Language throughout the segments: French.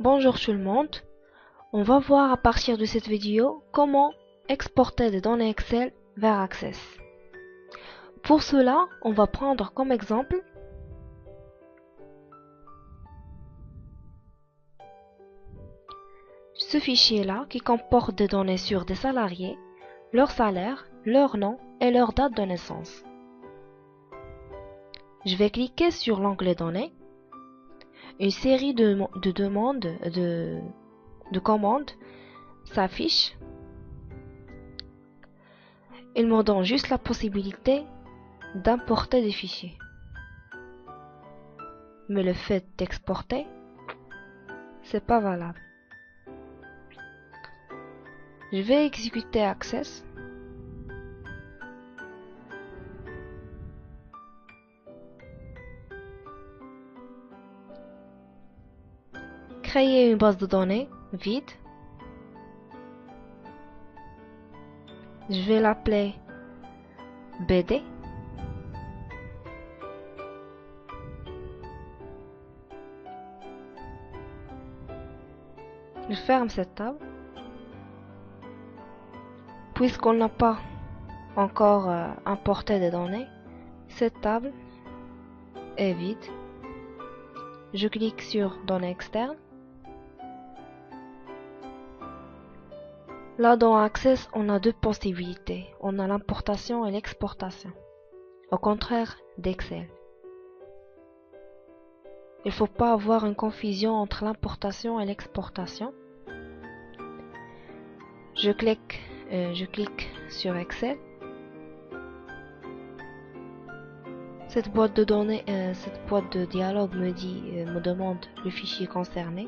Bonjour tout le monde, on va voir à partir de cette vidéo comment exporter des données Excel vers Access. Pour cela, on va prendre comme exemple ce fichier-là qui comporte des données sur des salariés, leur salaire, leur nom et leur date de naissance. Je vais cliquer sur l'onglet Données. Une série de commandes s'affiche. Ils me donnent juste la possibilité d'importer des fichiers. Mais le fait d'exporter, c'est pas valable. Je vais exécuter Access. Créer une base de données vide. Je vais l'appeler BD. Je ferme cette table. Puisqu'on n'a pas encore importé des données, cette table est vide. Je clique sur Données externes. Là, dans Access, on a deux possibilités. On a l'importation et l'exportation. Au contraire d'Excel. Il ne faut pas avoir une confusion entre l'importation et l'exportation. Je clique sur Excel. Cette boîte de données, cette boîte de dialogue me demande le fichier concerné.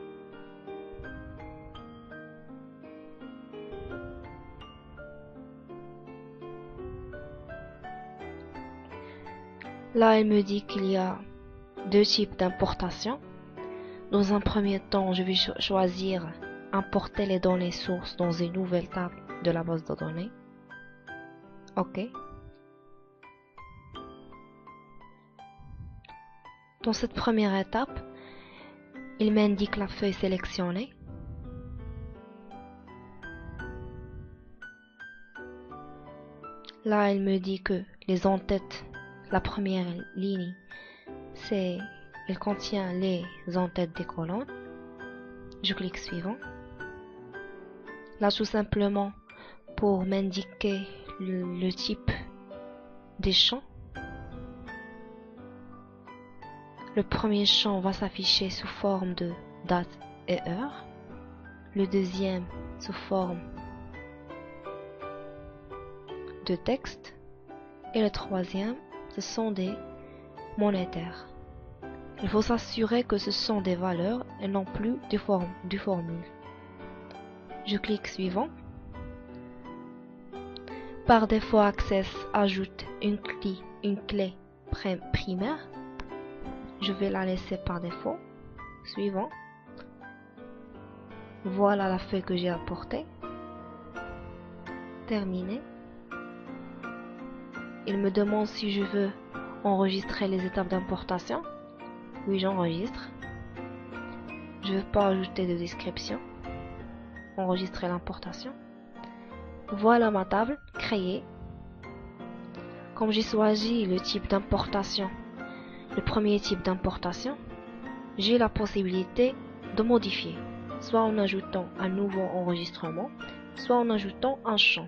Là, elle me dit qu'il y a deux types d'importation. Dans un premier temps, je vais choisir importer les données sources dans une nouvelle table de la base de données. OK. Dans cette première étape, il m'indique la feuille sélectionnée. Là, il me dit que les en-têtes, la première ligne, elle contient les en-têtes des colonnes. Je clique suivant. Là, tout simplement, pour m'indiquer le type des champs. Le premier champ va s'afficher sous forme de date et heure. Le deuxième sous forme de texte. Et le troisième, ce sont des monétaires. Il faut s'assurer que ce sont des valeurs et non plus des formules. Je clique suivant. Par défaut, Access ajoute une clé primaire. Je vais la laisser par défaut. Suivant. Voilà la feuille que j'ai apportée. Terminé. Il me demande si je veux enregistrer les étapes d'importation. Oui, j'enregistre. Je ne veux pas ajouter de description. Enregistrer l'importation. Voilà ma table créée. Comme j'ai choisi le type d'importation, le premier type d'importation, j'ai la possibilité de modifier, soit en ajoutant un nouveau enregistrement, soit en ajoutant un champ.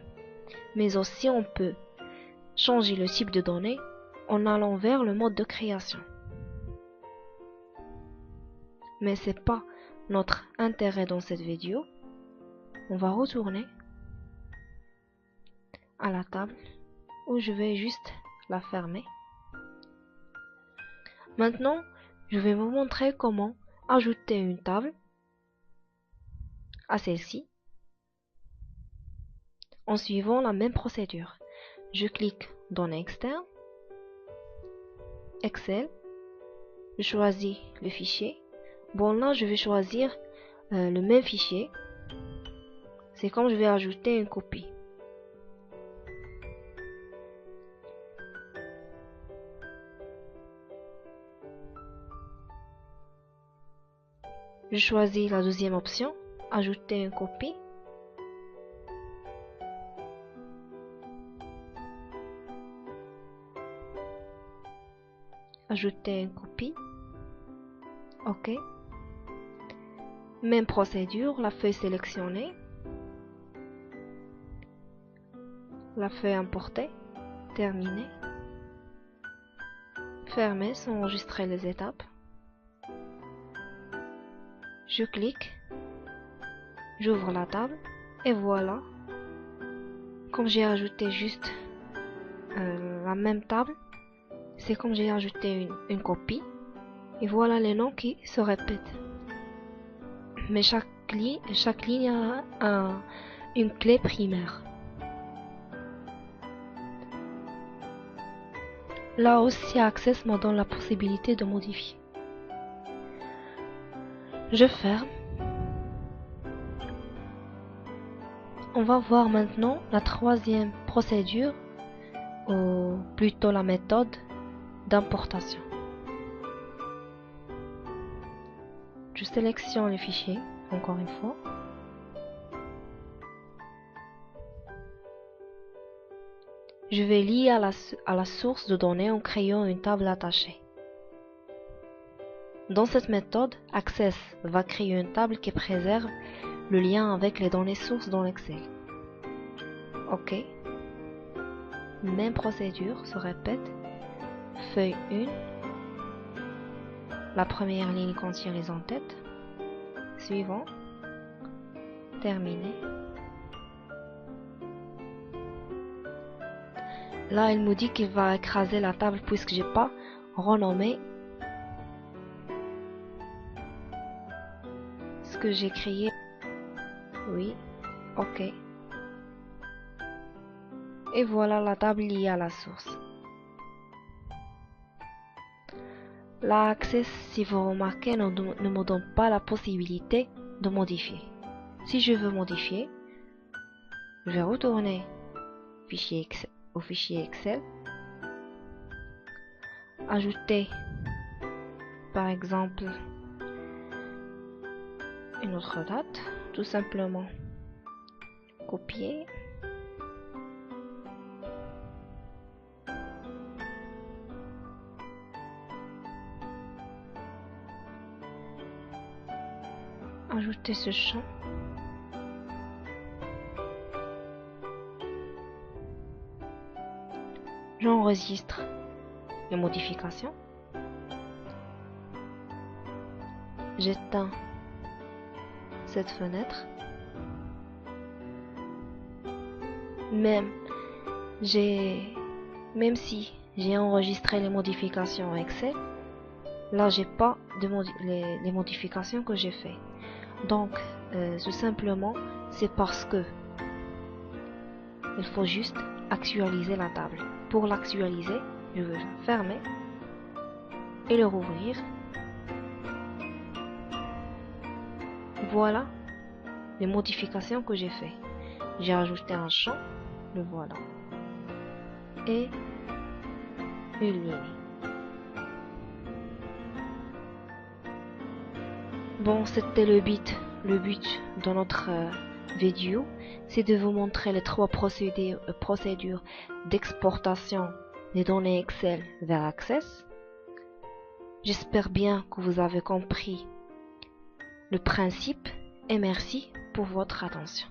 Mais aussi on peut changer le type de données en allant vers le mode de création. Mais c'est pas notre intérêt dans cette vidéo. On va retourner à la table où je vais juste la fermer. Maintenant, je vais vous montrer comment ajouter une table à celle-ci en suivant la même procédure. Je clique Données externes, Excel, je choisis le fichier. Bon, là, je vais choisir le même fichier. C'est comme je vais ajouter une copie. Je choisis la deuxième option, ajouter une copie. Ajouter une copie. OK. Même procédure, la feuille sélectionnée. La feuille importée. Terminé. Fermer sans enregistrer les étapes. Je clique. J'ouvre la table. Et voilà. Comme j'ai ajouté juste la même table, c'est comme j'ai ajouté une copie. Et voilà les noms qui se répètent. Mais chaque ligne a une clé primaire. Là aussi, Access me donne la possibilité de modifier. Je ferme. On va voir maintenant la troisième procédure, ou plutôt la méthode d'importation. Je sélectionne le fichier, encore une fois. Je vais lier à la source de données en créant une table attachée. Dans cette méthode, Access va créer une table qui préserve le lien avec les données sources dans Excel. OK. Même procédure se répète. Feuille 1. La première ligne contient les en-têtes. Suivant. Terminé. Là, il me dit qu'il va écraser la table puisque j'ai pas renommé ce que j'ai créé. Oui. OK. Et voilà la table liée à la source. Là, Access, si vous remarquez, ne me donne pas la possibilité de modifier. Si je veux modifier, je vais retourner au fichier Excel, ajouter par exemple une autre date, tout simplement copier, ajouter ce champ, j'enregistre les modifications, j'éteins cette fenêtre, même si j'ai enregistré les modifications Excel, là j'ai pas les modifications que j'ai fait. Donc tout simplement c'est parce que il faut juste actualiser la table. Pour l'actualiser, je vais fermer et le rouvrir. Voilà les modifications que j'ai fait. J'ai ajouté un champ, le voilà, et une ligne. Bon, c'était le but de notre vidéo, c'est de vous montrer les trois procédures d'exportation des données Excel vers Access. J'espère bien que vous avez compris le principe et merci pour votre attention.